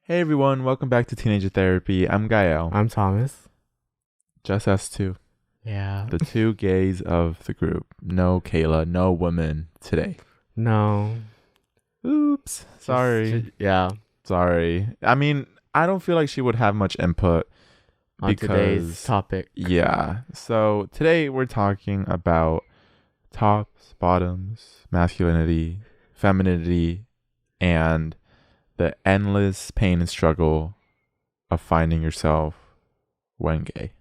Hey everyone, welcome back to Teenager Therapy. I'm Gael. I'm Thomas. Just us two. Yeah. The two gays of the group. No Kayla, no women today. No. Oops. Sorry. Yeah. Sorry. I mean, I don't feel like she would have much input On today's topic. Yeah. So today we're talking about tops, bottoms, masculinity, femininity, and the endless pain and struggle of finding yourself when gay.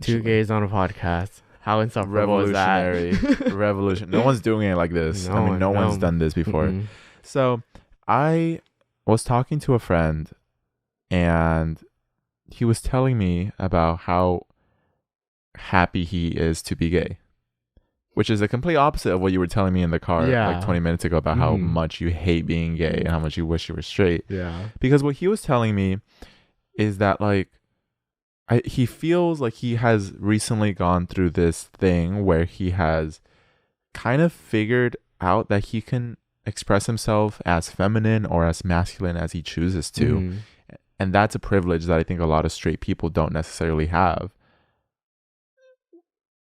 Two gays on a podcast. How insufferable is Revolutionary. that? Revolution. No one's doing it like this. No one's done this before. Mm-mm. So I was talking to a friend and he was telling me about how happy he is to be gay, which is the complete opposite of what you were telling me in the car like 20 minutes ago about how much you hate being gay and how much you wish you were straight. Yeah. Because what he was telling me is that like he feels like he has recently gone through this thing where he has kind of figured out that he can express himself as feminine or as masculine as he chooses to. Mm-hmm. And that's a privilege that I think a lot of straight people don't necessarily have.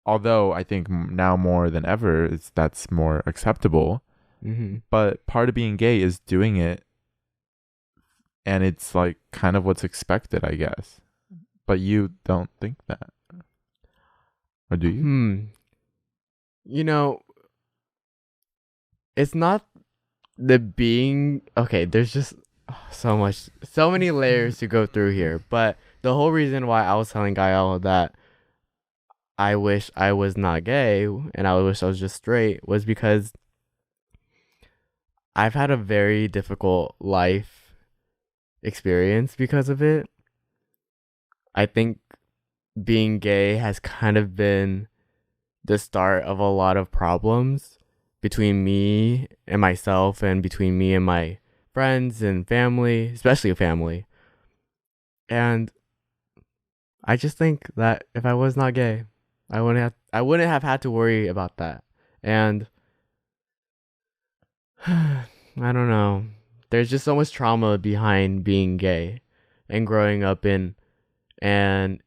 Although I think now more than ever, that's more acceptable. Mm-hmm. But part of being gay is doing it. And it's like kind of what's expected, I guess. But you don't think that. Or do you? You know, it's not the being... Okay, there's just so many layers to go through here. But the whole reason why I was telling Gael that I wish I was not gay and I wish I was just straight was because I've had a very difficult life experience because of it. I think being gay has kind of been the start of a lot of problems between me and myself and between me and my friends and family, especially family. And I just think that if I was not gay, I wouldn't have had to worry about that. And I don't know. There's just so much trauma behind being gay and growing up in an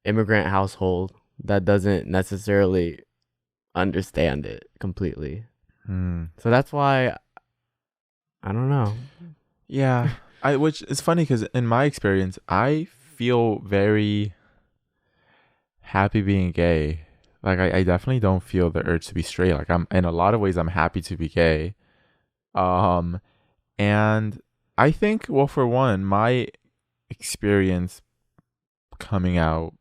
immigrant household that doesn't necessarily understand it completely. So that's why I don't know. Yeah. Which is funny because in my experience, I feel very happy being gay. Like I definitely don't feel the urge to be straight. Like I'm in a lot of ways I'm happy to be gay. And I think, well, for one, my experience coming out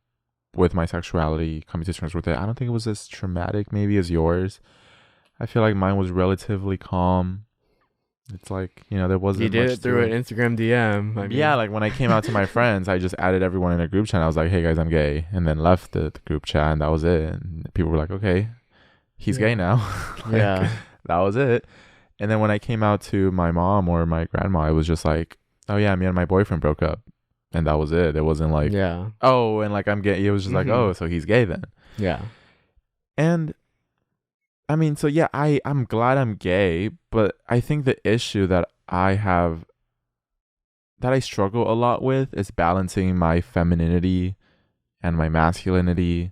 with my sexuality, coming to terms with it, I don't think it was as traumatic maybe as yours. I feel like mine was relatively calm. It's like, there wasn't You did much it through to an Instagram DM. I mean. Yeah, like when I came out to my friends, I just added everyone in a group chat. I was like, hey guys, I'm gay. And then left the group chat and that was it. And people were like, okay, he's gay now. Like, yeah. That was it. And then when I came out to my mom or my grandma, it was just like, oh yeah, me and my boyfriend broke up. And that was it. It wasn't like, oh, and like I'm gay. It was just like, oh, so he's gay then. Yeah. And I mean, so yeah, I'm glad I'm gay, but I think the issue that I have, that I struggle a lot with, is balancing my femininity and my masculinity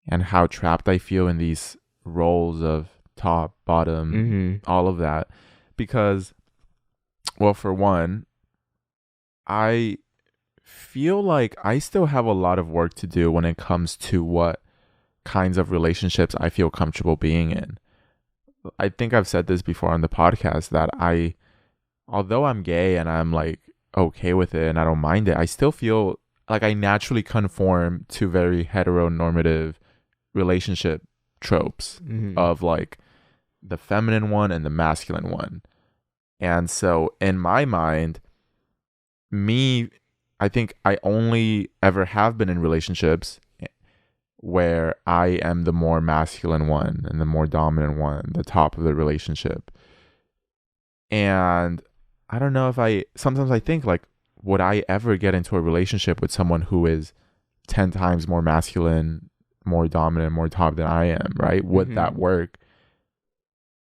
and how trapped I feel in these roles of top, bottom, all of that. Because, well, for one, I feel like I still have a lot of work to do when it comes to what kinds of relationships I feel comfortable being in. I think I've said this before on the podcast that although I'm gay and I'm like okay with it and I don't mind it, I still feel like I naturally conform to very heteronormative relationship tropes of like the feminine one and the masculine one. And so in my mind, I think I only ever have been in relationships where I am the more masculine one and the more dominant one, the top of the relationship. And I don't know sometimes I think like, would I ever get into a relationship with someone who is 10 times more masculine, more dominant, more top than I am, right? Would that work?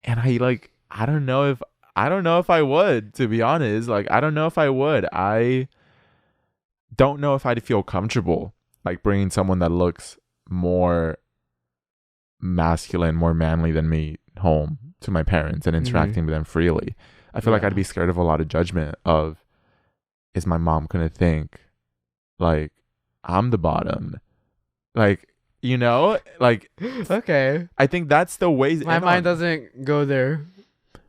And I don't know if I don't know if I would, to be honest. Like, I don't know if I would. I don't know if I'd feel comfortable like bringing someone that looks more masculine, more manly than me home to my parents and interacting with them freely. I feel like I'd be scared of a lot of judgment of, is my mom gonna think like I'm the bottom? Like, you know, like Okay. I think that's the ways My mind doesn't go there.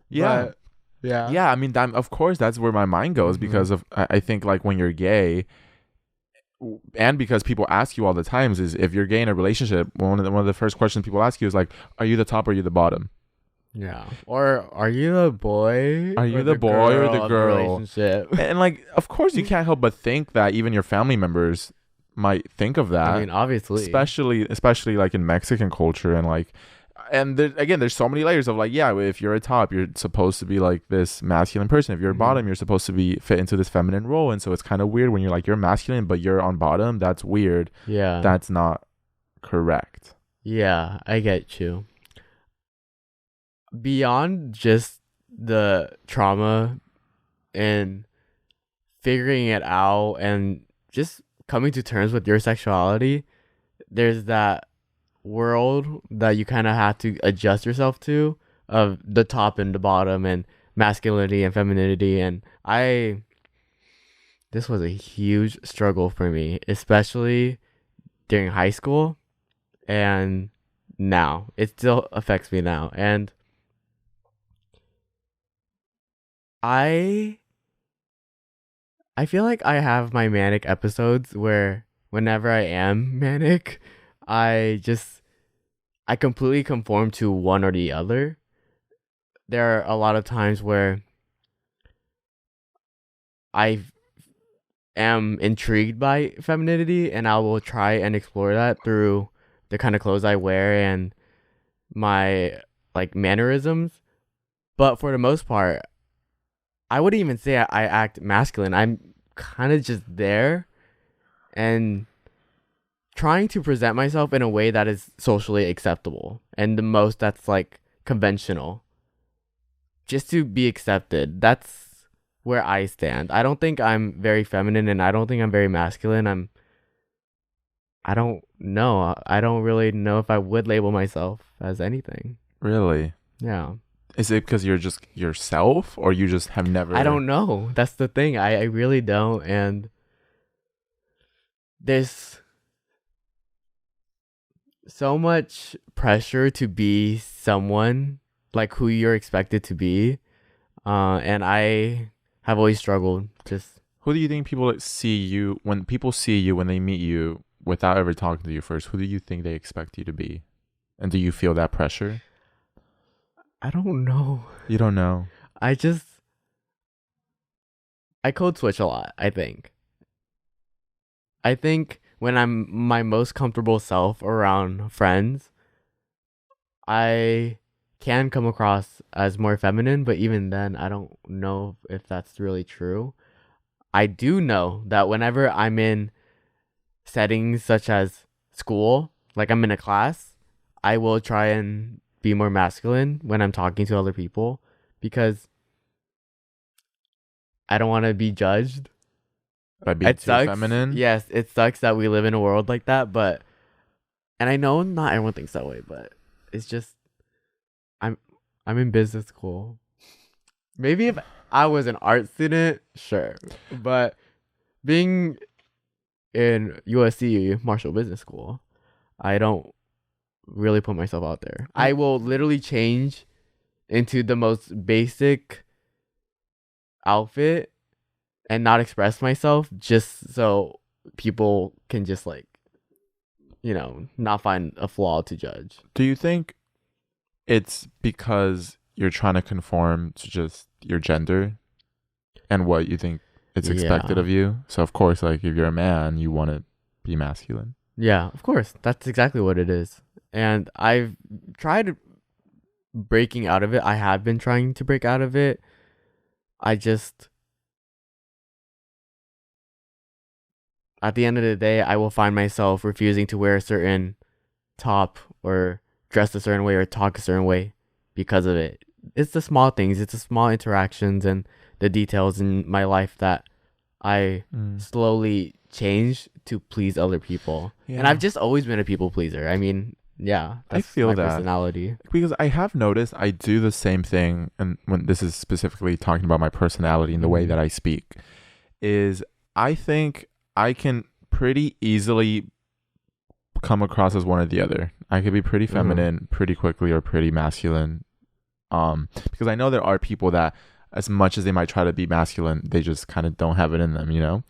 Yeah. But yeah. Yeah, I mean, of course, that's where my mind goes because of I think like when you're gay, and because people ask you all the times is if you're gay in a relationship, one of the first questions people ask you is like, are you the top or are you the bottom? Yeah. Or are you the boy? Are you the boy or the of girl? relationship? And like, of course, you can't help but think that even your family members might think of that. I mean, obviously, especially like in Mexican culture and like. And again, there's so many layers of like, yeah, if you're a top, you're supposed to be like this masculine person. If you're a bottom, you're supposed to be fit into this feminine role. And so it's kind of weird when you're like, you're masculine, but you're on bottom. That's weird. Yeah. That's not correct. Yeah, I get you. Beyond just the trauma and figuring it out and just coming to terms with your sexuality, there's that world that you kind of have to adjust yourself to of the top and the bottom and masculinity and femininity. And this was a huge struggle for me, especially during high school, and now it still affects me now. And I feel like I have my manic episodes where whenever I am manic, I completely conform to one or the other. There are a lot of times where I am intrigued by femininity and I will try and explore that through the kind of clothes I wear and my like mannerisms. But for the most part, I wouldn't even say I act masculine. I'm kind of just there and trying to present myself in a way that is socially acceptable and the most that's like conventional, just to be accepted. That's where I stand. I don't think I'm very feminine and I don't think I'm very masculine. I don't know. I don't really know if I would label myself as anything. Really? Yeah. Is it because you're just yourself or you just have never? I don't know. That's the thing. I really don't. And there's so much pressure to be someone like who you're expected to be. And I have always struggled. Just Who do you think people see you when they meet you without ever talking to you first? Who do you think they expect you to be? And do you feel that pressure? I don't know. You don't know. I code switch a lot, I think. I think when I'm my most comfortable self around friends, I can come across as more feminine, but even then, I don't know if that's really true. I do know that whenever I'm in settings such as school, like I'm in a class, I will try and be more masculine when I'm talking to other people because I don't want to be judged. By being too feminine? Yes, it sucks that we live in a world like that, and I know not everyone thinks that way, but it's just I'm in business school. Maybe if I was an art student, sure. But being in USC Marshall Business School, I don't really put myself out there. I will literally change into the most basic outfit and not express myself just so people can just like, not find a flaw to judge. Do you think it's because you're trying to conform to just your gender and what you think it's expected of you? So of course, like if you're a man, you want to be masculine. Yeah, of course. That's exactly what it is. And I've tried breaking out of it. I have been trying to break out of it. At the end of the day, I will find myself refusing to wear a certain top or dress a certain way or talk a certain way because of it. it's the small things, it's the small interactions and the details in my life that I slowly change to please other people. Yeah. And I've just always been a people pleaser. I mean, yeah, I that's feel my that. personality. Because I have noticed I do the same thing, and when this is specifically talking about my personality and the way that I speak, is I think I can pretty easily come across as one or the other. I could be pretty feminine pretty quickly or pretty masculine. Because I know there are people that, as much as they might try to be masculine, they just kind of don't have it in them, you know?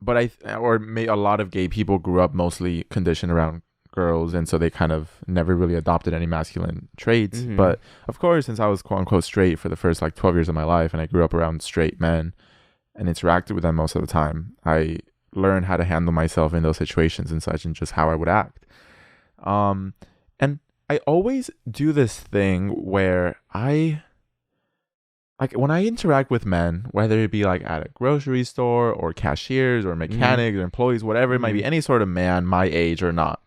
But a lot of gay people grew up mostly conditioned around girls, and so they kind of never really adopted any masculine traits. But of course, since I was quote unquote straight for the first like 12 years of my life, and I grew up around straight men and interacted with them most of the time, I learned how to handle myself in those situations and such, and just how I would act. And I always do this thing where like when I interact with men, whether it be like at a grocery store or cashiers or mechanics or employees, whatever it might be, any sort of man my age or not,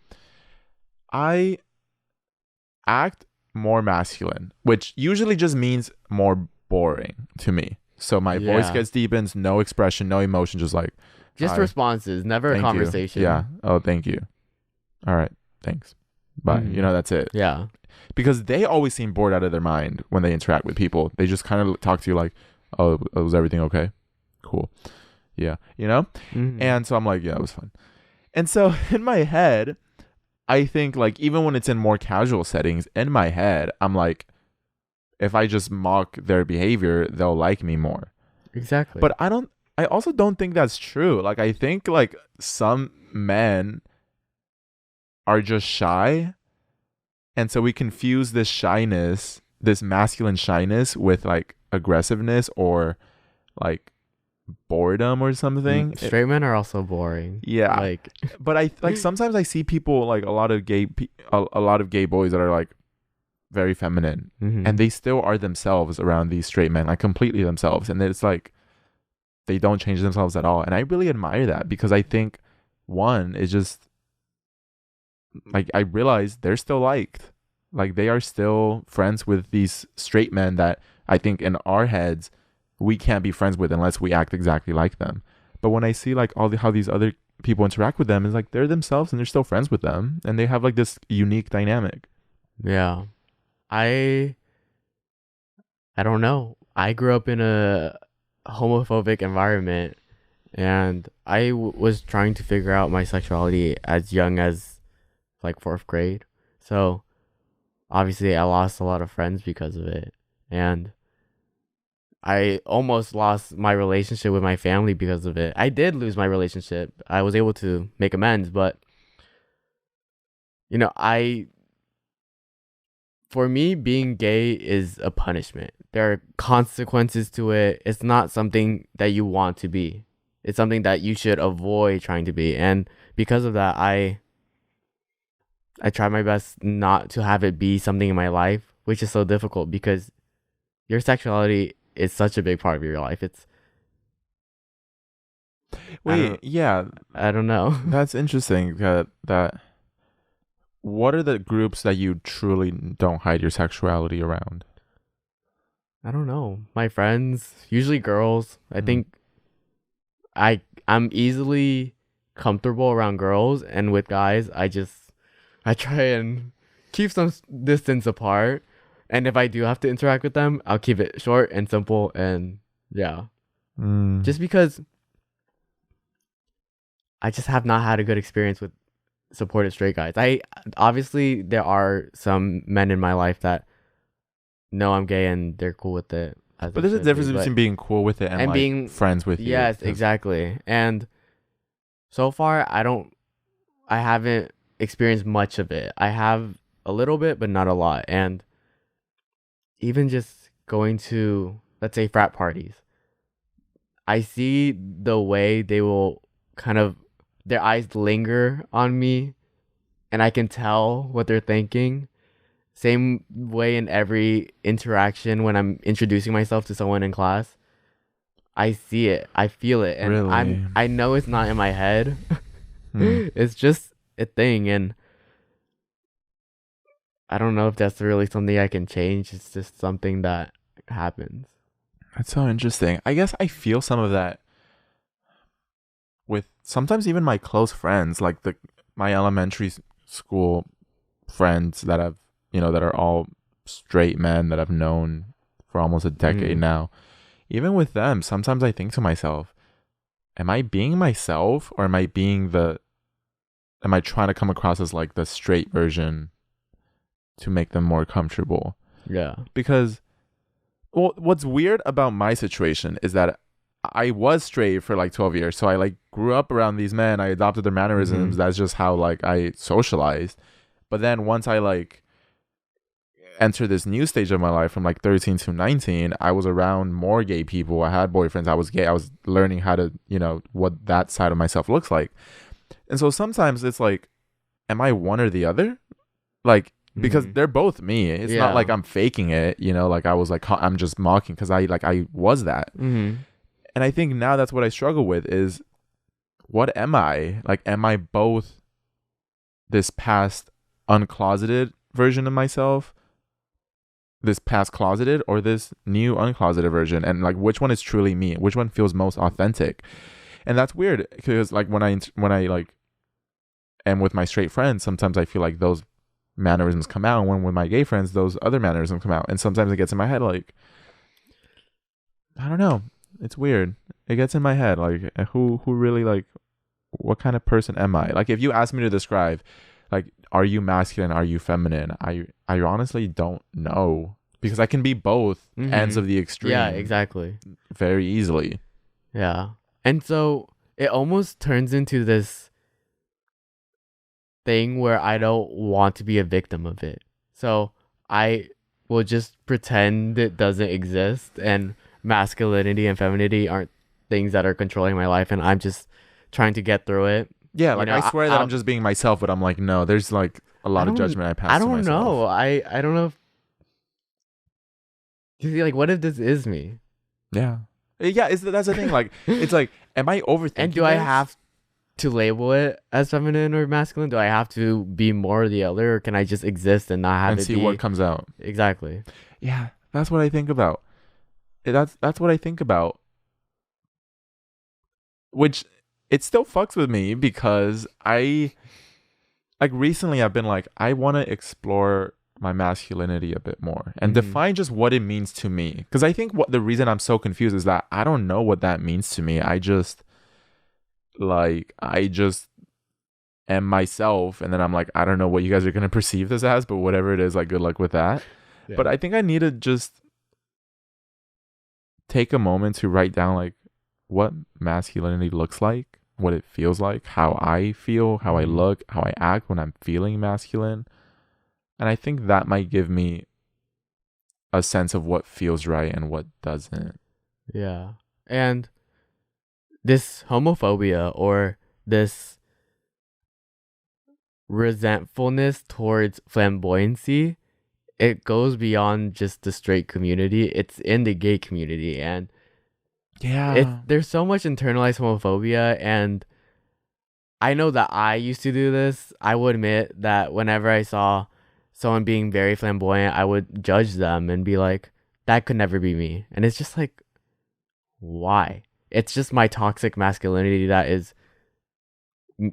I act more masculine, which usually just means more boring to me. So my voice gets deepens, no expression, no emotion, just like responses, never a conversation. Yeah. Oh, thank you. All right. Thanks. Bye. You know, that's it. Yeah. Because they always seem bored out of their mind when they interact with people. They just kind of talk to you like, oh, was everything okay? Cool. Yeah. You know? And so I'm like, yeah, it was fun. And so in my head, I think like even when it's in more casual settings, in my head, I'm like, if I just mock their behavior, they'll like me more. Exactly. But I also don't think that's true. Like I think like some men are just shy, and so we confuse this shyness, this masculine shyness, with like aggressiveness or like boredom or something. Straight men are also boring. Yeah. Like, but I like sometimes I see people like a lot of gay boys that are like very feminine, and they still are themselves around these straight men, like completely themselves, and it's like they don't change themselves at all. And I really admire that, because I think one is just like, I realize they're still liked. Like they are still friends with these straight men that I think in our heads we can't be friends with unless we act exactly like them. But when I see like how these other people interact with them, it's like they're themselves and they're still friends with them, and they have like this unique dynamic. Yeah. I don't know. I grew up in a homophobic environment, and I was trying to figure out my sexuality as young as like 4th grade. So obviously I lost a lot of friends because of it, and I almost lost my relationship with my family because of it. I did lose my relationship. I was able to make amends, but you know, for me, being gay is a punishment. There are consequences to it. It's not something that you want to be. It's something that you should avoid trying to be. And because of that, I try my best not to have it be something in my life, which is so difficult because your sexuality is such a big part of your life. It's I don't know. That's interesting. That what are the groups that you truly don't hide your sexuality around? I don't know. My friends, usually girls. I think I'm easily comfortable around girls, and with guys, I try and keep some distance apart. And if I do have to interact with them, I'll keep it short and simple, and yeah. Just because I just have not had a good experience with supportive straight guys. Obviously there are some men in my life that know I'm gay and they're cool with it. But there's a difference between being cool with it and like being friends with you. Yes, exactly. And so far I haven't experienced much of it. I have a little bit, but not a lot. And even just going to, let's say, frat parties, I see the way they will kind of, their eyes linger on me, and I can tell what they're thinking. Same way in every interaction when I'm introducing myself to someone in class. I see it, I feel it, and really? I know it's not in my head. It's just a thing, and I don't know if that's really something I can change. It's just something that happens. That's so interesting. I guess I feel some of that with sometimes even my close friends, like my elementary school friends that I've, that are all straight men that I've known for almost a decade now. Even with them, sometimes I think to myself, am I being myself, or am I trying to come across as like the straight version to make them more comfortable? Yeah. Because, well, what's weird about my situation is that I was straight for like 12 years. So I like grew up around these men. I adopted their mannerisms. That's just how like I socialized. But then once I like enter this new stage of my life from like 13 to 19, I was around more gay people. I had boyfriends. I was gay. I was learning how to, what that side of myself looks like. And so sometimes it's like, am I one or the other? Like, because they're both me. It's not like I'm faking it, like I was like, I'm just mocking, because I was that. And I think now that's what I struggle with is, what am I? Like, am I both this past uncloseted version of myself, this past closeted, or this new uncloseted version? And like, which one is truly me? Which one feels most authentic? And that's weird, because like when I like am with my straight friends, sometimes I feel like those mannerisms come out, and when with my gay friends, those other mannerisms come out. And sometimes it gets in my head like, I don't know, it's weird. It gets in my head like, who really, like, what kind of person am I? Like, if you ask me to describe, like, are you masculine, are you feminine, I honestly don't know, because I can be both ends of the extreme. Yeah, exactly. Very easily. Yeah. And so it almost turns into this thing where I don't want to be a victim of it. So I will just pretend it doesn't exist, and masculinity and femininity aren't things that are controlling my life, and I'm just trying to get through it. Yeah, like, I swear that I'm just being myself, but I'm like, no, there's like a lot of judgment I pass to myself. I don't know. I don't know if, you see, like, what if this is me? Yeah. Yeah, that's the thing. Like, it's like, am I overthinking And do I have to label it as feminine or masculine? Do I have to be more or the other, or can I just exist and not have and see what comes out? Exactly. Yeah, that's what I think about. That's what I think about. Which, it still fucks with me, because recently I've been like, I want to explore my masculinity a bit more and define just what it means to me. Because I think the reason I'm so confused is that I don't know what that means to me. I just am myself, and then I'm like, I don't know what you guys are going to perceive this as, but whatever it is, like, good luck with that. Yeah. But I think I need to just take a moment to write down like what masculinity looks like, what it feels like, how I feel, how I look, how I act when I'm feeling masculine. And I think that might give me a sense of what feels right and what doesn't. Yeah. And this homophobia, or this resentfulness towards flamboyancy, it goes beyond just the straight community. It's in the gay community, and there's so much internalized homophobia. And I know that I used to do this. I will admit that whenever I saw someone being very flamboyant, I would judge them and be like, that could never be me. And it's just like, why? It's just my toxic masculinity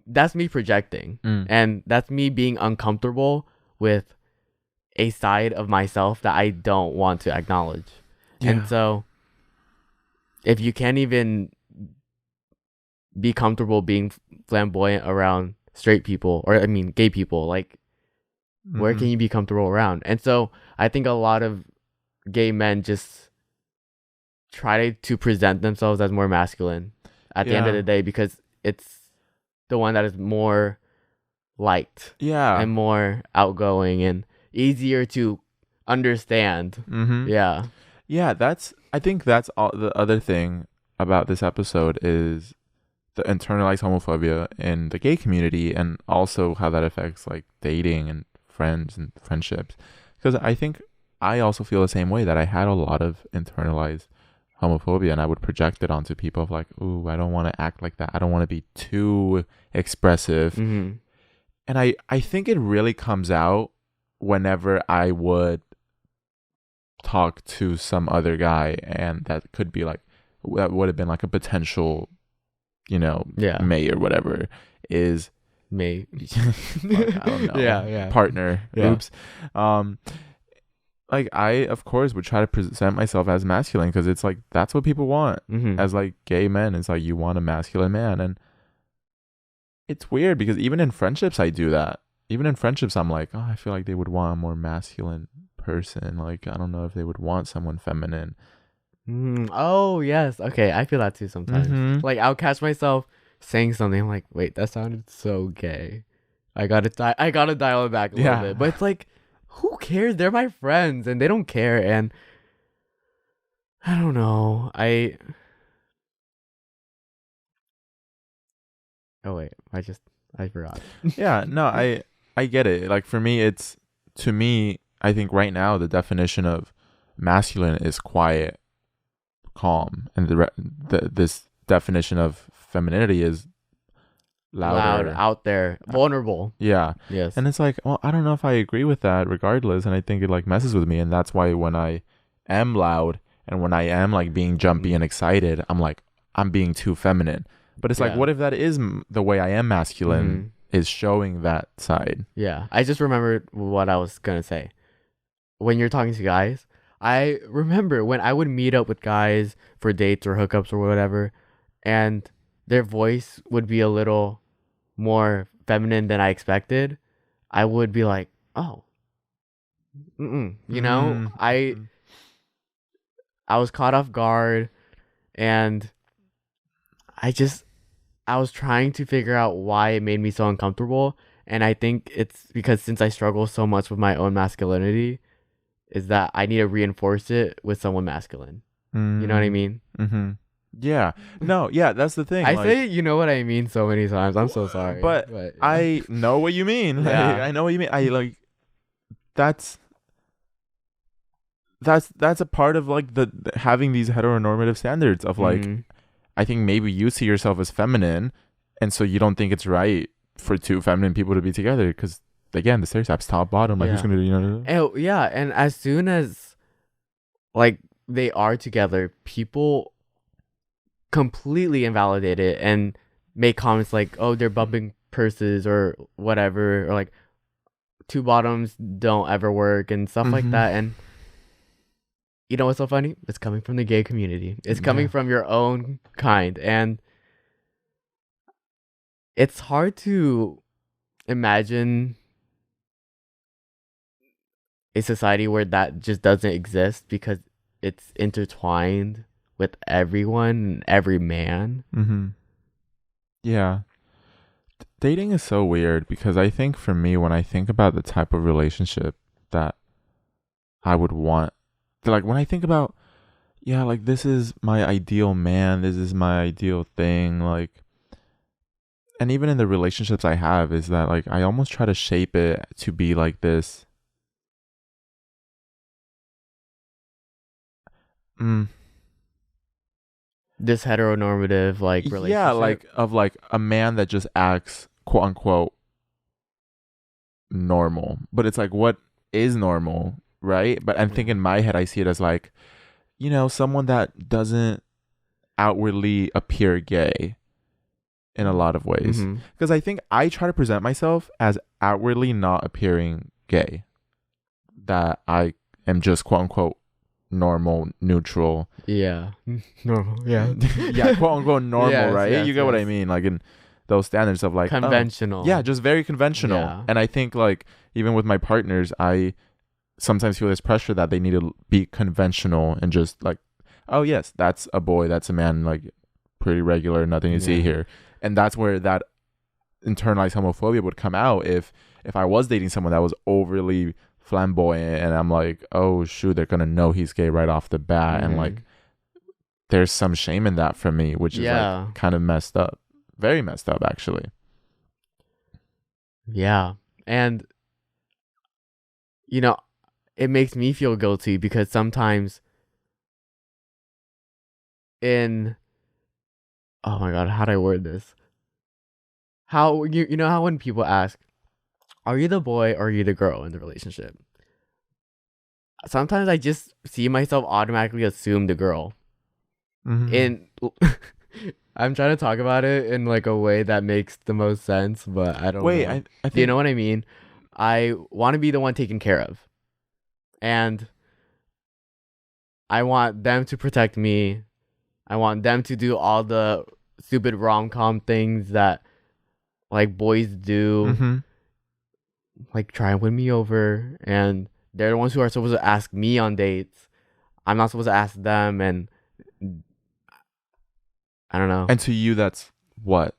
that's me projecting. And that's me being uncomfortable with a side of myself that I don't want to acknowledge. Yeah. And so if you can't even be comfortable being flamboyant around straight people, or I mean gay people, like, where can you be comfortable around? And so I think a lot of gay men just try to present themselves as more masculine at the end of the day, because it's the one that is more liked, and more outgoing and easier to understand. I think that's all. The other thing about this episode is the internalized homophobia in the gay community, and also how that affects like dating and friends and friendships. Because I think I also feel the same way, that I had a lot of internalized homophobia, and I would project it onto people of like, ooh, I don't want to act like that. I don't want to be too expressive. And I think it really comes out whenever I would talk to some other guy, and that could be like, that would have been like a potential, Yeah. mate or whatever, is Mate. fuck, I don't know. Yeah. Partner. Yeah. Oops. Like, I of course would try to present myself as masculine, because it's like that's what people want. Mm-hmm. As like gay men, it's like you want a masculine man, and it's weird because even in friendships I do that. Even in friendships I'm like, oh, I feel like they would want a more masculine person. Like, I don't know if they would want someone feminine. Oh yes. Okay, I feel that too sometimes. Mhm. Like I'll catch myself saying something, I'm like, wait, that sounded so gay. I gotta dial it back a little Yeah. bit. But it's like, who cares? They're my friends and they don't care. And I don't know. Oh wait, I forgot. Yeah, no, I get it. Like, for me, to me, I think right now the definition of masculine is quiet, calm, and this definition of femininity is Loud, louder. out there, vulnerable. Yeah. Yes. And it's like, well, I don't know if I agree with that regardless, and I think it like messes with me, and that's why when I am loud and when I am like being jumpy and excited, I'm like, I'm being too feminine. But it's like, Yeah. what if that is the way I am masculine, Mhm. is showing that side? Yeah. I just remembered what I was gonna say. When you're talking to guys, I remember when I would meet up with guys for dates or hookups or whatever, and their voice would be a little more feminine than I expected. I would be like, oh, Mhm. I was caught off guard, and I just I was trying to figure out why it made me so uncomfortable, and I think it's because since I struggle so much with my own masculinity, is that I need to reinforce it with someone masculine. You know what I mean? Mm-hmm. Yeah. No, yeah, that's the thing. I like, say you know what I mean so many times. I'm so sorry. but yeah. I know what you mean. Like, Yeah. I know what you mean. I like that's a part of like the having these heteronormative standards of like, Mhm. I think maybe you see yourself as feminine, and so you don't think it's right for two feminine people to be together, because again, the stereotypes, top bottom, like, who's Yeah. gonna do, Oh, yeah, and as soon as like they are together, people completely invalidate it and make comments like, "Oh, they're bumping purses or whatever," or like two bottoms don't ever work and stuff like Mhm. that. And you know what's so funny? It's coming from the gay community. It's coming Yeah. from your own kind, and it's hard to imagine a society where that just doesn't exist because it's intertwined with everyone, every man. Mm-hmm. Yeah. Dating is so weird, because I think for me, when I think about the type of relationship that I would want, like when I think about, yeah, like this is my ideal man, this is my ideal thing, like, and even in the relationships I have, is that like I almost try to shape it to be like this. Mm, This heteronormative like relationship. yeah, like of like a man that just acts quote unquote normal, but it's like, what is normal, right? But I think Yeah. in my head I see it as like, someone that doesn't outwardly appear gay in a lot of ways, Mm-hmm. because I think I try to present myself as outwardly not appearing gay, that I am just quote unquote normal, neutral. Yeah. Normal. Yeah. Yeah, quote unquote normal, Yes, right? yes, You get what I yes. mean? Like, in those standards of like, oh, Conventional. yeah, just very conventional. Yeah. And I think like even with my partners, I sometimes feel this pressure that they need to be conventional and just like, oh yes, that's a boy, that's a man, like pretty regular, nothing to see Yeah. here. And that's where that internalized homophobia would come out, if I was dating someone that was overly flamboyant, and I'm like, oh shoot, they're gonna know he's gay right off the bat. And Mhm. like, there's some shame in that for me, which is Yeah. like kind of messed up, very messed up actually. Yeah. And it makes me feel guilty because sometimes oh my god, how do I word this? How you know how when people ask, are you the boy or are you the girl in the relationship? Sometimes I just see myself automatically assume the girl. Mhm. In I'm trying to talk about it in like a way that makes the most sense, but I don't Wait, know. I Do you think know what I mean? I want to be the one taken care of. And I want them to protect me. I want them to do all the stupid rom-com things that like boys do, Mhm. like try and win me over, and they're the ones who are supposed to ask me on dates. I'm not supposed to ask them, and I don't know. And to you that's what?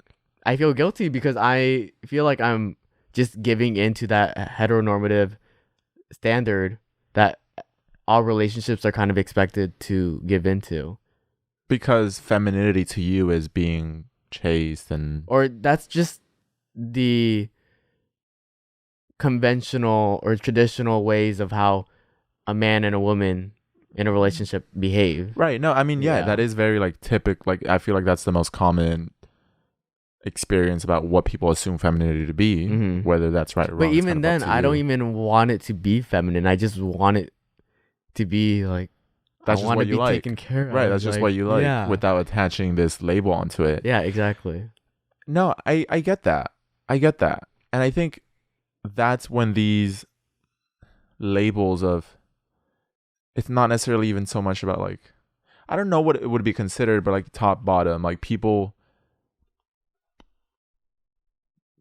I feel guilty because I feel like I'm just giving into that heteronormative standard that all relationships are kind of expected to give into. Because femininity to you is being chaste and Or that's just the conventional or traditional ways of how a man and a woman in a relationship behave. right. No, I mean, yeah, that Yeah. is very like typical. Like I feel like that's the most common experience about what people assume femininity to be, Mhm. whether that's right or But wrong. It's kind even of up then, to I don't you. even want it to be feminine. I just want it to be like, I That's just want to what you be like. taken care Right, of. that's just Like, what you like yeah. without attaching this label onto it. Yeah, exactly. No, I get that. I get that. And I think that's when these labels of it's not necessarily even so much about like I don't know what it would be considered, but like top bottom, like people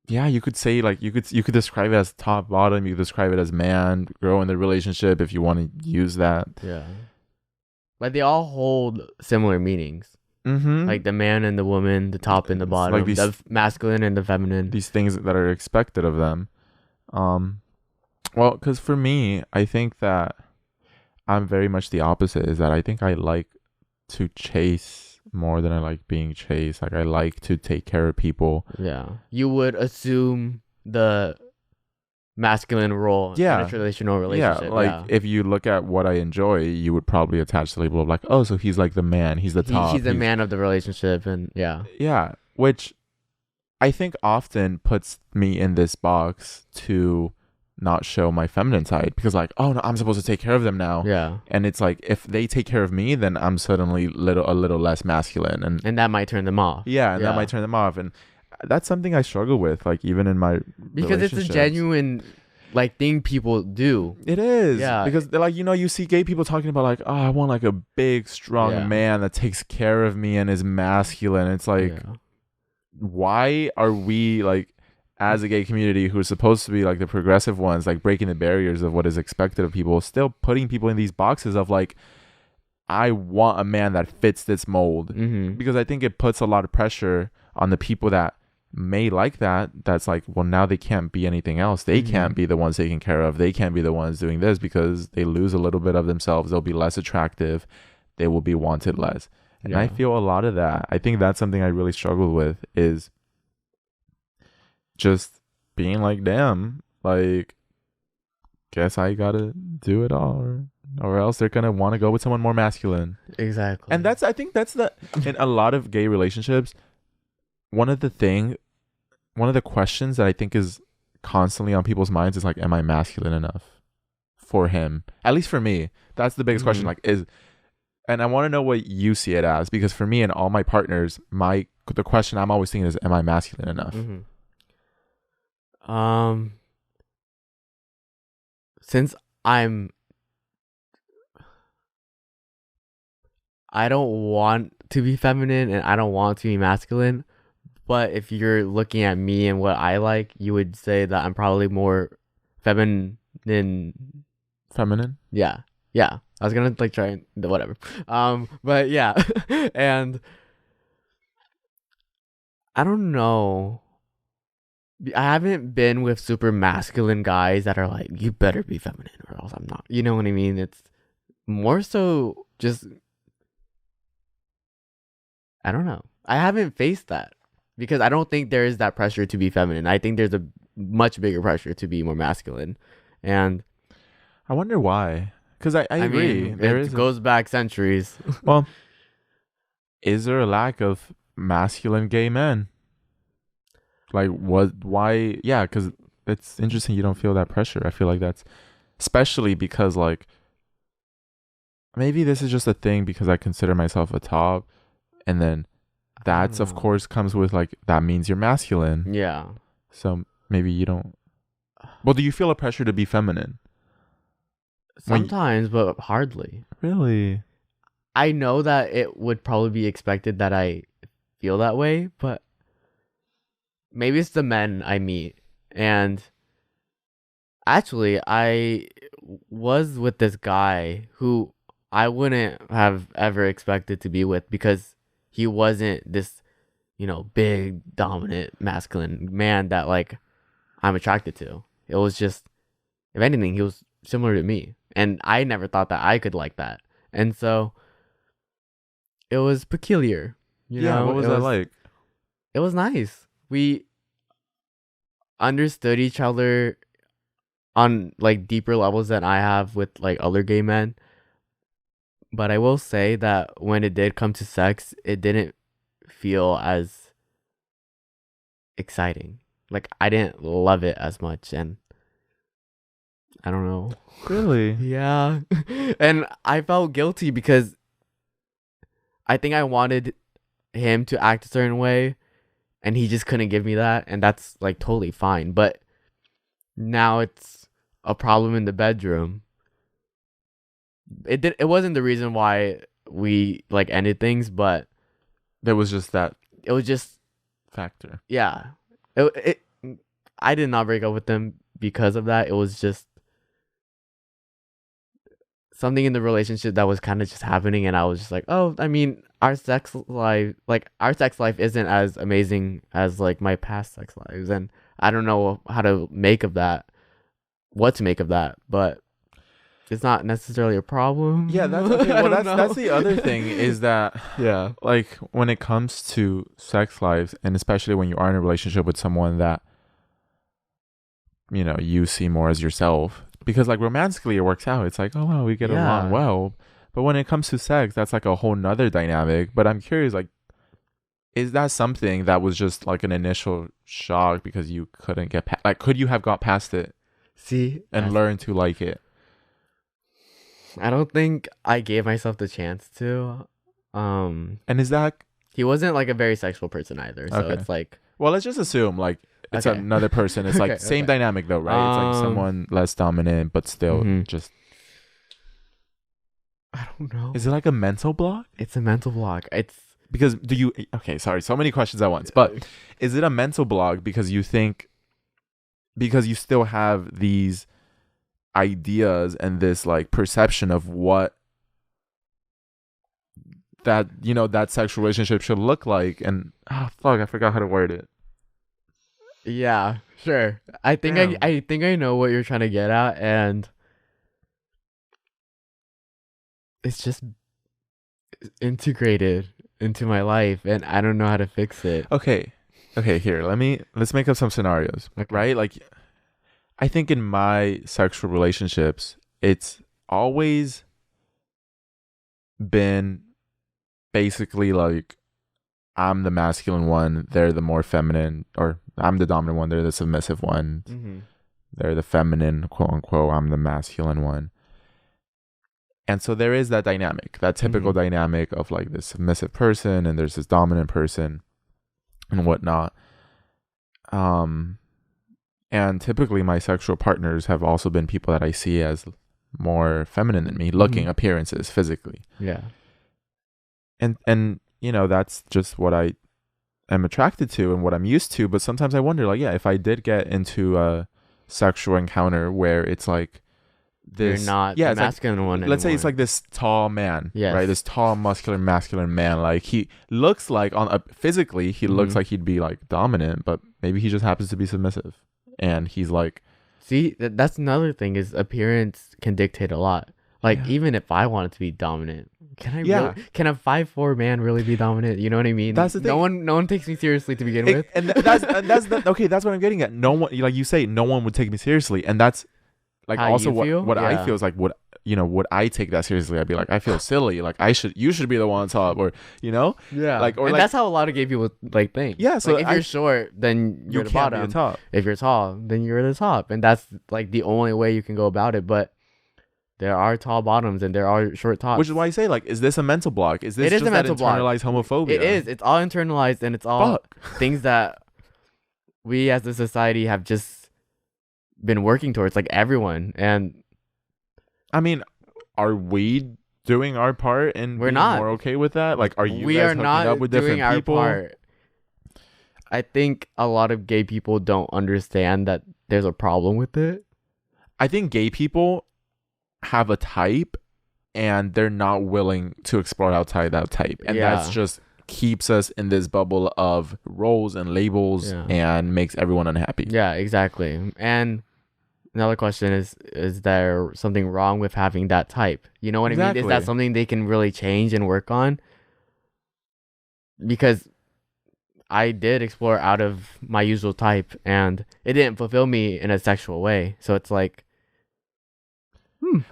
yeah, you could say like you could describe it as top bottom, you could describe it as man, girl in the relationship if you want to use that. Yeah. Like they all hold similar meanings. Mm-hmm. Like the man and the woman, the top and the It's like bottom, the masculine and the feminine. these things that are expected of them. Well, because for me, I think that I'm very much the opposite. Is that I think I like to chase more than I like being chased. Like I like to take care of people. Yeah. You would assume the masculine role in a Yeah. traditional Yeah, relationship. like Yeah. if you look at what I enjoy, you would probably attach the label of like, oh, so he's like the man, he's the top. He's the man of the relationship, and yeah. Yeah, which I think often puts me in this box to not show my feminine side because like, oh no, I'm supposed to take care of them now. Yeah. And it's like if they take care of me, then I'm suddenly a little less masculine, And that might turn them off. yeah, and that might turn them off, and that's something I struggle with, like even in my because it's a relationships. genuine like thing people do. It is, Yeah. because they're like, you see gay people talking about like, oh, I want like a big, strong Yeah. man that takes care of me and is masculine. It's like, Yeah. why are we like, as a gay community who's supposed to be like the progressive ones, like breaking the barriers of what is expected of people, still putting people in these boxes of like, I want a man that fits this mold, Mm-hmm. because I think it puts a lot of pressure on the people that may like that. That's like, well, now they can't be anything else. They Mhm. can't be the ones taken care of. They can't be the ones doing this because they lose a little bit of themselves. They'll be less attractive. They will be wanted less. And I Yeah. feel a lot of that. I think that's something I really struggled with, is just being like, damn, like, guess I gotta do it all, or else they're gonna want to go with someone more masculine. Exactly. And I think that's in a lot of gay relationships, one of the questions that I think is constantly on people's minds is like, am I masculine enough for him? At least for me, that's the biggest question. Mhm. Like, and I want to know what you see it as, because for me and all my partners, the question I'm always thinking is, am I masculine enough? Mhm. Since I don't want to be feminine and I don't want to be masculine, but if you're looking at me and what I like, you would say that I'm probably more feminine. Feminine? Yeah. Yeah. I was gonna like try and whatever. But yeah. And I don't know. I haven't been with super masculine guys that are like, you better be feminine or else I'm not. You know what I mean? It's more so just, I don't know. I haven't faced that because I don't think there is that pressure to be feminine. I think there's a much bigger pressure to be more masculine. And I wonder why. Because I agree. mean, There it is goes back centuries. well, is there a lack of masculine gay men? Like, why? Yeah, because it's interesting you don't feel that pressure. I feel like that's especially because like maybe this is just a thing because I consider myself a top, and then that's of course comes with like that means you're masculine. Yeah. So maybe you don't. Well, do you feel a pressure to be feminine? Sometimes, but hardly. Really? I know that it would probably be expected that I feel that way, but maybe it's the men I meet. And actually, I was with this guy who I wouldn't have ever expected to be with because he wasn't this, big, dominant, masculine man that like I'm attracted to. It was just, if anything, he was similar to me. And I never thought that I could like that. And so it was peculiar. What was that like? It was nice. We understood each other on like deeper levels than I have with like other gay men. But I will say that when it did come to sex, it didn't feel as exciting. Like I didn't love it as much, and I don't know. Really? Yeah. And I felt guilty because I think I wanted him to act a certain way and he just couldn't give me that, and that's like totally fine. But now it's a problem in the bedroom. It wasn't the reason why we like ended things, but There was just that it was just factor. yeah. I did not break up with them because of that. It was just something in the relationship that was kind of just happening, and I was just like, oh, I mean, our sex life isn't as amazing as like my past sex lives, and I don't know how to make of that, what to make of that, but it's not necessarily a problem. Yeah, that's okay. Well, that's the other thing is that yeah, like when it comes to sex lives, and especially when you are in a relationship with someone that you see more as yourself, because like romantically it works out. It's like, oh wow, we get along well. But when it comes to sex, that's like a whole nother dynamic. But I'm curious, like, is that something that was just like an initial shock because you couldn't get past, like, could you have got past it and learned to like it? I don't think I gave myself the chance to. And is that he wasn't like a very sexual person either, so Okay. it's like, well, let's just assume like it's Okay. another person. It's like same dynamic though, right? It's like someone less dominant, but still just. I don't know. Is it like a mental block? It's a mental block. It's Because okay, sorry, so many questions at once. But is it a mental block because you still have these ideas and this like perception of what that that sexual relationship should look like, and I forgot how to word it. yeah, sure. I think I know what you're trying to get at, and it's just integrated into my life, and I don't know how to fix it. Okay, here, let's make up some scenarios. Okay. Right? Like I think in my sexual relationships, it's always been basically like I'm the masculine one, they're the more feminine, or I'm the dominant one, they're the submissive one. Mm-hmm. They're the feminine, quote unquote, I'm the masculine one. And so there is that dynamic, that typical dynamic of like this submissive person and there's this dominant person and whatnot. And typically my sexual partners have also been people that I see as more feminine than me, looking appearances physically. Yeah. And that's just what I am attracted to and what I'm used to. But sometimes I wonder, like, yeah, if I did get into a sexual encounter where it's like this, you're not the masculine one let's say anymore. it's like this tall man, Yes. right? This tall, muscular, masculine man. Like he looks like physically, he looks like he'd be like dominant, but maybe he just happens to be submissive. And he's like, see, that's another thing is appearance can dictate a lot. Like even if I wanted to be dominant, can a 5'4" man really be dominant? You know what I mean? That's the thing. No one takes me seriously to begin with. And that's what I'm getting at. No one, like you say, no one would take me seriously, and that's like How also you feel? what I Yeah. feel is like what would I take that seriously? I'd be like, I feel silly. Like you should be the one on top, or Yeah. like, or and like, that's how a lot of gay people like think. yeah. So like if you're short, then you you're the can't be bottom. the top. If you're tall, then you're the top, and that's like the only way you can go about it. But there are tall bottoms and there are short tops. Which is why I say, like, is this a mental block? Is this It is just a that mental block. internalized homophobia? It is. It's all internalized, and it's all Fuck. things that we as a society have just been working towards, like everyone. And I mean, are we doing our part and We're being not. more okay with that? Like, are you we guys are hooking not up with doing different our people? part. I think a lot of gay people don't understand that there's a problem with it. I think gay people have a type and they're not willing to explore outside that type. And that's just keeps us in this bubble of roles and labels and makes everyone unhappy. Yeah, exactly. And another question is there something wrong with having that type? You know what I mean? Is that something they can really change and work on? Because I did explore out of my usual type and it didn't fulfill me in a sexual way. So it's like,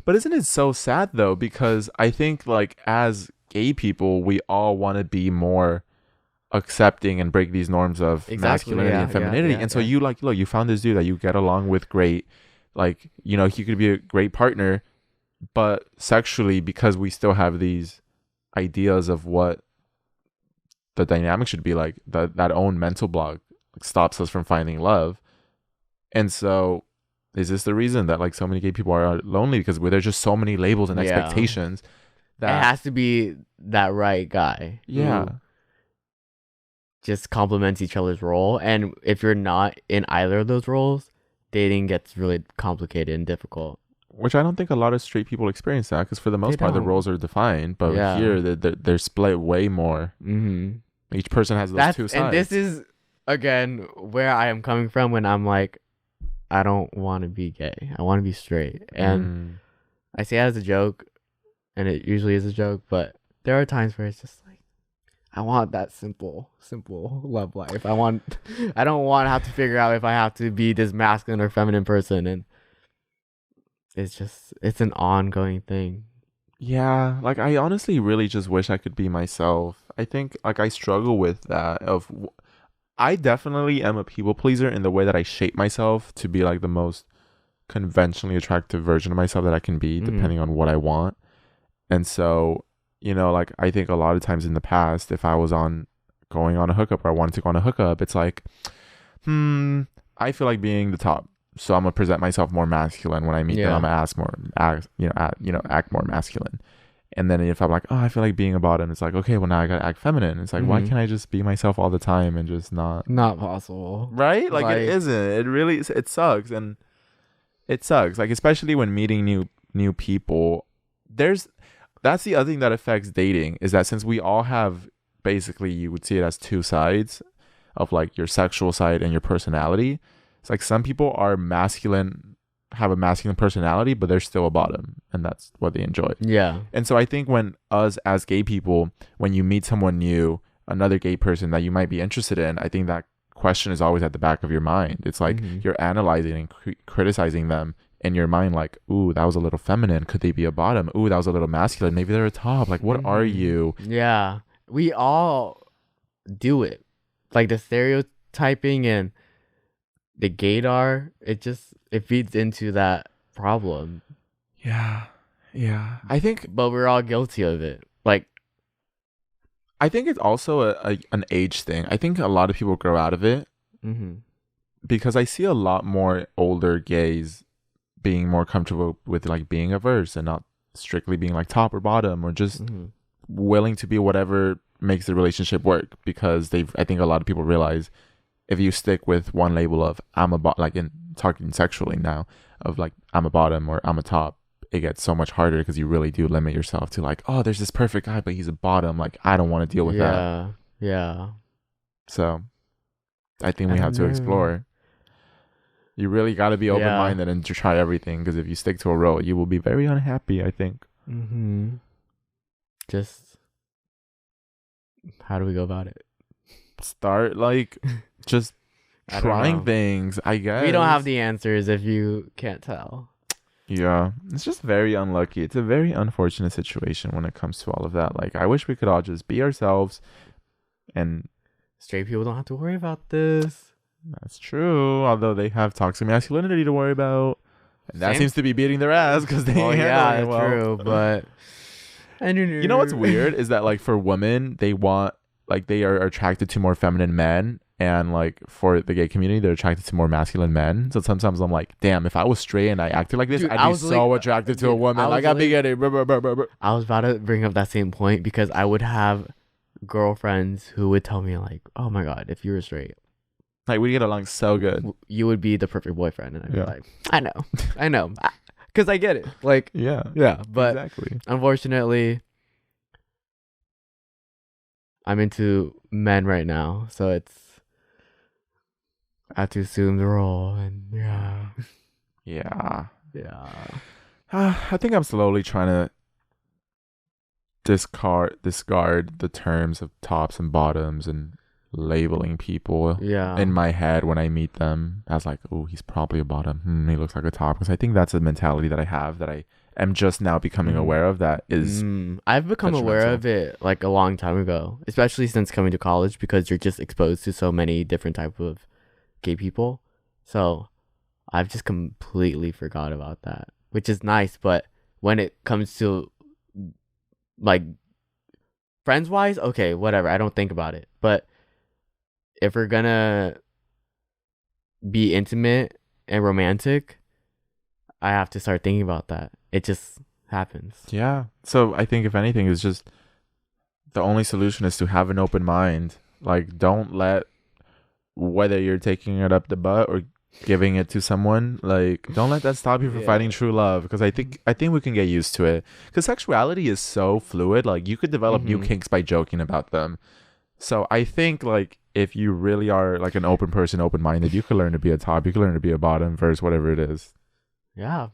But isn't it so sad though? Because I think like as gay people, we all want to be more accepting and break these norms of masculinity and femininity. And so you look, you found this dude that you get along with great. Like, he could be a great partner, but sexually, because we still have these ideas of what the dynamic should be like, that own mental block stops us from finding love. And so is this the reason that like so many gay people are lonely? Because there's just so many labels and expectations that it has to be that right guy. Yeah. Just complements each other's role. And if you're not in either of those roles, dating gets really complicated and difficult. Which I don't think a lot of straight people experience that, because for the most part the roles are defined, but here they're split way more. Mm-hmm. Each person has those two sides. And this is again where I am coming from when I'm like, I don't want to be gay. I want to be straight. And I say it as a joke, and it usually is a joke, but there are times where it's just like, I want that simple love life. I don't want to have to figure out if I have to be this masculine or feminine person. And it's an ongoing thing. Yeah, like I honestly really just wish I could be myself. I think like I struggle with that I definitely am a people pleaser in the way that I shape myself to be like the most conventionally attractive version of myself that I can be, depending on what I want. And so, like I think a lot of times in the past, if I was going on a hookup or I wanted to go on a hookup, it's like, I feel like being the top. So I'm gonna present myself more masculine when I meet them. I'm gonna act more masculine. And then if I'm like, oh, I feel like being a bottom, it's like, okay, well now I gotta act feminine. It's like, why can't I just be myself all the time and just not possible, right? Like it isn't. It really sucks, and it sucks. Like especially when meeting new people. That's the other thing that affects dating, is that since we all have basically, you would see it as two sides of like your sexual side and your personality. It's like some people are masculine, have a masculine personality, but they're still a bottom, and that's what they enjoy. Yeah. And so I think when us as gay people, when you meet someone new, another gay person that you might be interested in, I think that question is always at the back of your mind. It's like you're analyzing and criticizing them in your mind, like, ooh, that was a little feminine. Could they be a bottom? Ooh, that was a little masculine. Maybe they're a top. Like, what are you? Yeah. We all do it. Like the stereotyping and the gaydar, it feeds into that problem. Yeah. I think, but we're all guilty of it. Like, I think it's also an age thing. I think a lot of people grow out of it because I see a lot more older gays being more comfortable with like being averse and not strictly being like top or bottom, or just willing to be whatever makes the relationship work, because I think a lot of people realize if you stick with one label of I'm a like in talking sexually now, of like I'm a bottom or I'm a top, it gets so much harder because you really do limit yourself to like, oh, there's this perfect guy, but he's a bottom. Like, I don't want to deal with that. Yeah. So I think we have to explore. You really got to be open-minded and to try everything, because if you stick to a role, you will be very unhappy, I think. Just, how do we go about it? Start like just trying things, I guess. We don't have the answers if you can't tell. Yeah, it's just very unlucky. It's a very unfortunate situation when it comes to all of that. Like, I wish we could all just be ourselves, and Straight people don't have to worry about this. that's true. Although they have toxic masculinity to worry about, and that Same. seems to be beating their ass because they Well, ain't handling yeah, it well. true, but You know what's weird is that, like, for women, they are attracted to more feminine men, and like for the gay community, they're attracted to more masculine men. So sometimes I'm like, damn, if I was straight and I acted like this, Dude, I'd be so attracted to a woman. Like, I'd be getting. I was about to bring up that same point because I would have girlfriends who would tell me like, "Oh my god, if you were straight, Like, we get along so good. you would be the perfect boyfriend." And I'd be Yeah. like, I know, because I get it. Like, Yeah, but exactly. unfortunately, I'm into men right now, so I have to assume the role, and Yeah. yeah. I think I'm slowly trying to discard the terms of tops and bottoms and labeling people in my head when I meet them as like, oh, he's probably a bottom. He looks like a top. Because I think that's a mentality that I have that I am just now becoming aware of. That is, I've become aware of it like a long time ago, especially since coming to college, because you're just exposed to so many different type of gay people. So I've just completely forgot about that, which is nice. But when it comes to like friends wise, okay, whatever. I don't think about it. But if we're gonna be intimate and romantic, I have to start thinking about that. It just happens. yeah. So I think if anything, is just the only solution is to have an open mind. Like, don't let, whether you're taking it up the butt or giving it to someone, like, don't let that stop you from finding true love, because I think we can get used to it, because sexuality is so fluid. Like, you could develop new kinks by joking about them. So I think, like, if you really are like an open person, open-minded, you can learn to be a top, you can learn to be a bottom, verse, whatever it is. Yeah.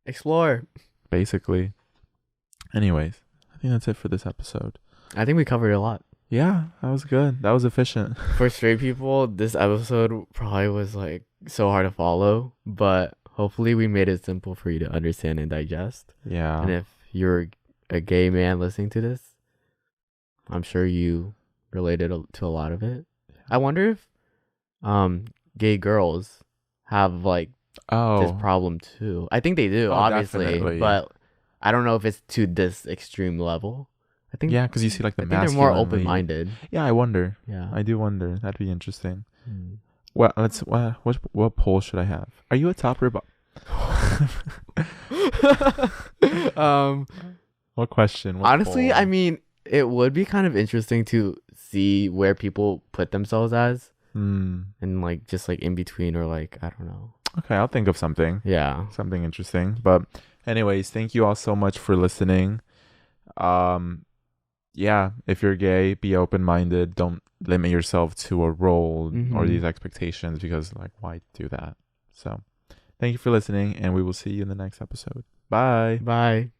Explore. Basically. Anyways, I think that's it for this episode. I think we covered a lot. Yeah, that was good. That was efficient. For straight people, this episode probably was like so hard to follow, but hopefully we made it simple for you to understand and digest. Yeah. And if you're a gay man listening to this, I'm sure you related to a lot of it. I wonder if gay girls have like this problem too. I think they do, obviously, but I don't know if it's to this extreme level. I think because you see like the I think they're more open-minded. Yeah, I wonder. Yeah, I do wonder. That'd be interesting. Well, let's. What poll should I have? Are you a top or what question? What honestly, poll? I mean, it would be kind of interesting to see where people put themselves as, and like just like in between, or like I don't know. Okay, I'll think of something. Yeah, something interesting. But anyways, thank you all so much for listening. Yeah, if you're gay, be open-minded. Don't limit yourself to a role or these expectations, because like, why do that? So thank you for listening, and we will see you in the next episode. Bye.